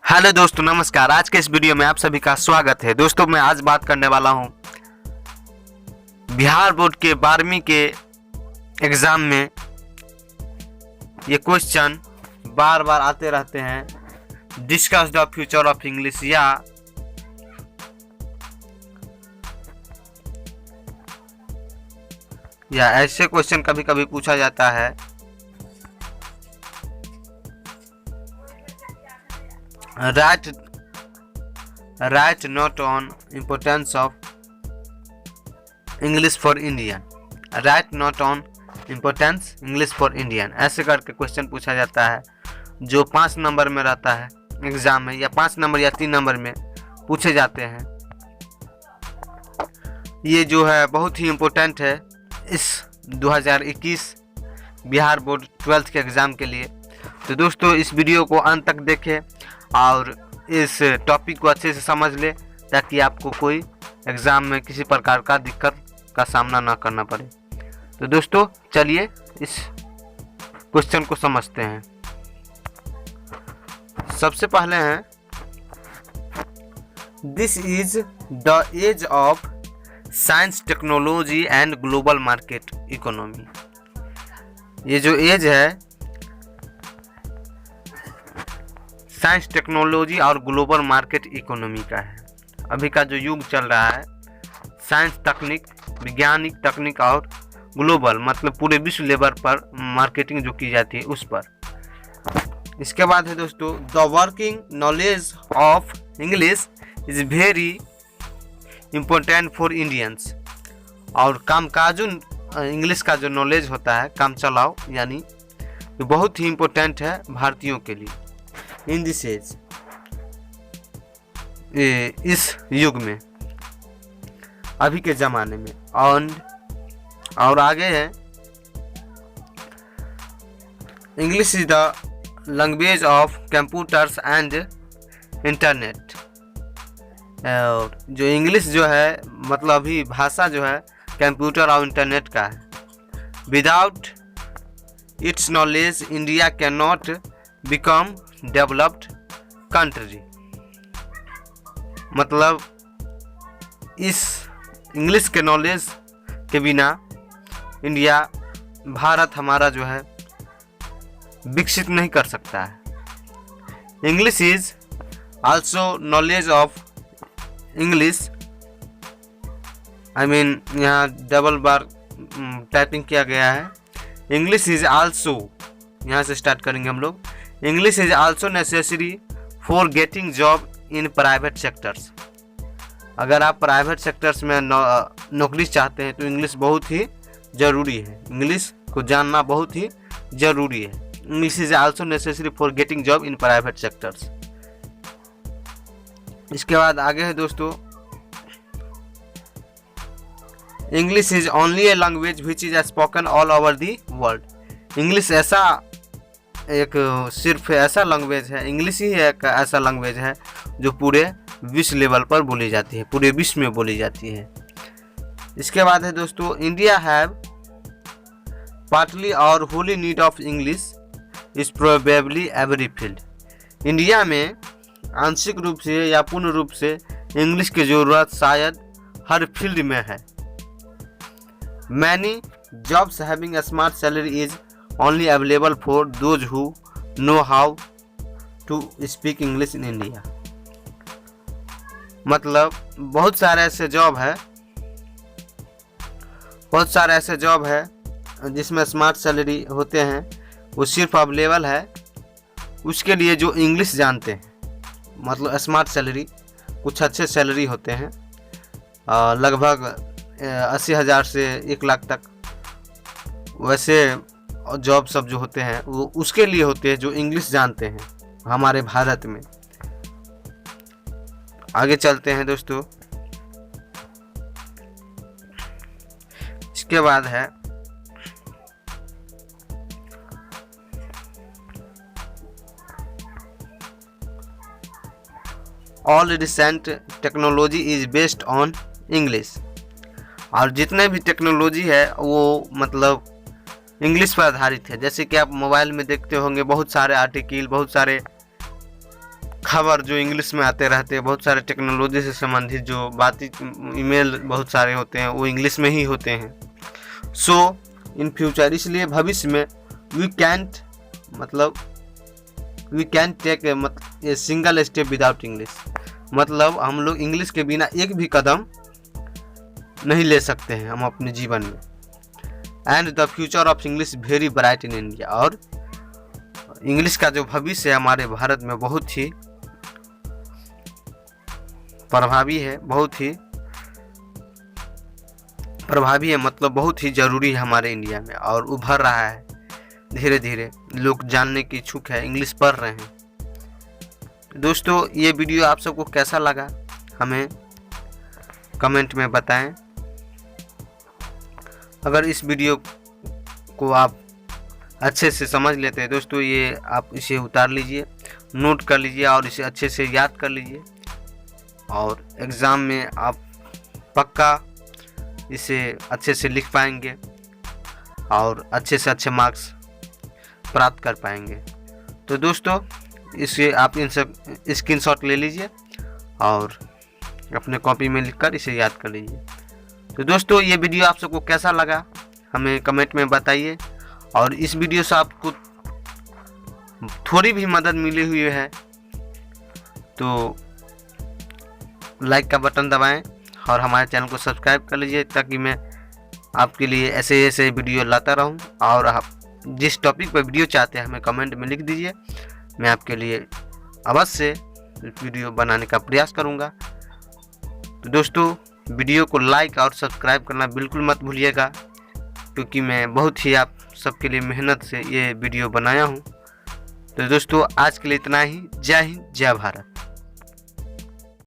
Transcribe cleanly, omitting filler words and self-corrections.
Hello दोस्तों, नमस्कार। आज के इस वीडियो में आप सभी का स्वागत है। दोस्तों, मैं आज बात करने वाला हूं बिहार बोर्ड के 12वीं के एग्ज़ाम में ये क्वेश्चन बार बार आते रहते हैं। Discuss the future of English या ऐसे क्वेश्चन कभी कभी पूछा जाता है। Write note on importance of English for Indian। Write note on importance English for Indian। ऐसे करके क्वेश्चन पूछा जाता है जो 5 नंबर में रहता है एग्जाम में, या 5 नंबर या 3 नंबर में पूछे जाते हैं। ये जो है बहुत ही इम्पोर्टेंट है इस 2021 बिहार बोर्ड 12th के एग्ज़ाम के लिए। तो दोस्तों, इस वीडियो को अंत तक देखें और इस टॉपिक को अच्छे से समझ ले, ताकि आपको कोई एग्ज़ाम में किसी प्रकार का दिक्कत का सामना ना करना पड़े। तो दोस्तों, चलिए इस क्वेश्चन को समझते हैं। सबसे पहले हैं, this is the age of science, technology and global market economy. ये जो एज है साइंस, टेक्नोलॉजी और ग्लोबल मार्केट इकोनॉमी का है। अभी का जो युग चल रहा है, साइंस, तकनीक, वैज्ञानिक तकनीक और ग्लोबल मतलब पूरे विश्व लेवल पर मार्केटिंग जो की जाती है उस पर। इसके बाद है दोस्तों, the working knowledge of English is very important for Indians. और कामकाजू इंग्लिश का जो नॉलेज होता है, काम चलाओ, यानी ये बहुत ही इम्पोर्टेंट है भारतीयों के लिए। इन दिस एज, इस युग में, अभी के ज़माने में। और आगे है, English is the language of computers and internet. और जो इंग्लिश जो है मतलब अभी भाषा जो है कंप्यूटर और इंटरनेट का है। Without its knowledge India can not become developed country. मतलब इस इंग्लिश के नॉलेज के बिना इंडिया, भारत हमारा जो है विकसित नहीं कर सकता है। English is also knowledge of English, I mean यहाँ डबल बार टाइपिंग किया गया है। इंग्लिश इज आल्सो, यहाँ से स्टार्ट करेंगे हम लोग। English is also necessary for getting job in private sectors. अगर आप प्राइवेट सेक्टर्स में नौकरी चाहते हैं तो इंग्लिश बहुत ही ज़रूरी है। इंग्लिश को जानना बहुत ही ज़रूरी है। English is also necessary for getting job in private sectors. इसके बाद आगे है दोस्तों, English is only a language which is spoken all over the world. English सिर्फ ऐसा लैंग्वेज है, इंग्लिश ही एक ऐसा लैंग्वेज है जो पूरे विश्व लेवल पर बोली जाती है, पूरे विश्व में बोली जाती है। इसके बाद है दोस्तों, इंडिया हैव पार्टली और Holi need of English is probably every field. India में आंशिक रूप से या पूर्ण रूप से इंग्लिश की ज़रूरत शायद हर फील्ड में है। Many jobs having smart salary is only available for those who know how to speak English in India। मतलब बहुत सारे ऐसे जॉब है जिसमें स्मार्ट सैलरी होते हैं, वो सिर्फ अवेलेबल है उसके लिए जो इंग्लिश जानते हैं। मतलब स्मार्ट सैलरी, कुछ अच्छे सैलरी होते हैं, लगभग 80,000 से 1 लाख तक। वैसे जॉब सब जो होते हैं वो उसके लिए होते हैं जो इंग्लिश जानते हैं हमारे भारत में। आगे चलते हैं दोस्तों। इसके बाद है, all recent technology is based on English. और जितने भी टेक्नोलॉजी है वो मतलब इंग्लिश पर आधारित है। जैसे कि आप मोबाइल में देखते होंगे बहुत सारे आर्टिकल, बहुत सारे खबर जो इंग्लिश में आते रहते हैं, बहुत सारे टेक्नोलॉजी से संबंधित जो बातें, ईमेल बहुत सारे होते हैं वो इंग्लिश में ही होते हैं। सो इन फ्यूचर, इसलिए भविष्य में we can take a single step without English, मतलब हम लोग इंग्लिश के बिना एक भी कदम नहीं ले सकते हैं हम अपने जीवन में। And the future of English very bright in India, और इंग्लिश का जो भविष्य है हमारे भारत में बहुत ही प्रभावी है, मतलब बहुत ही ज़रूरी है हमारे इंडिया में, और उभर रहा है धीरे धीरे। लोग जानने की इच्छुक है, इंग्लिश पढ़ रहे हैं। दोस्तों ये वीडियो आप सबको कैसा लगा हमें कमेंट में बताएं। अगर इस वीडियो को आप अच्छे से समझ लेते हैं दोस्तों, ये आप इसे उतार लीजिए, नोट कर लीजिए और इसे अच्छे से याद कर लीजिए, और एग्ज़ाम में आप पक्का इसे अच्छे से लिख पाएंगे और अच्छे से अच्छे मार्क्स प्राप्त कर पाएंगे। तो दोस्तों इसे आप इन सब स्क्रीनशॉट ले लीजिए और अपने कॉपी में लिखकर इसे याद कर लीजिए। तो दोस्तों ये वीडियो आप सबको कैसा लगा हमें कमेंट में बताइए, और इस वीडियो से आपको थोड़ी भी मदद मिली हुई है तो लाइक का बटन दबाएं और हमारे चैनल को सब्सक्राइब कर लीजिए, ताकि मैं आपके लिए ऐसे वीडियो लाता रहूं। और आप जिस टॉपिक पर वीडियो चाहते हैं हमें कमेंट में लिख दीजिए, मैं आपके लिए अवश्य वीडियो बनाने का प्रयास करूंगा। तो दोस्तों वीडियो को लाइक और सब्सक्राइब करना बिल्कुल मत भूलिएगा, क्योंकि मैं बहुत ही आप सबके लिए मेहनत से ये वीडियो बनाया हूं। तो दोस्तों आज के लिए इतना ही। जय हिंद, जय भारत।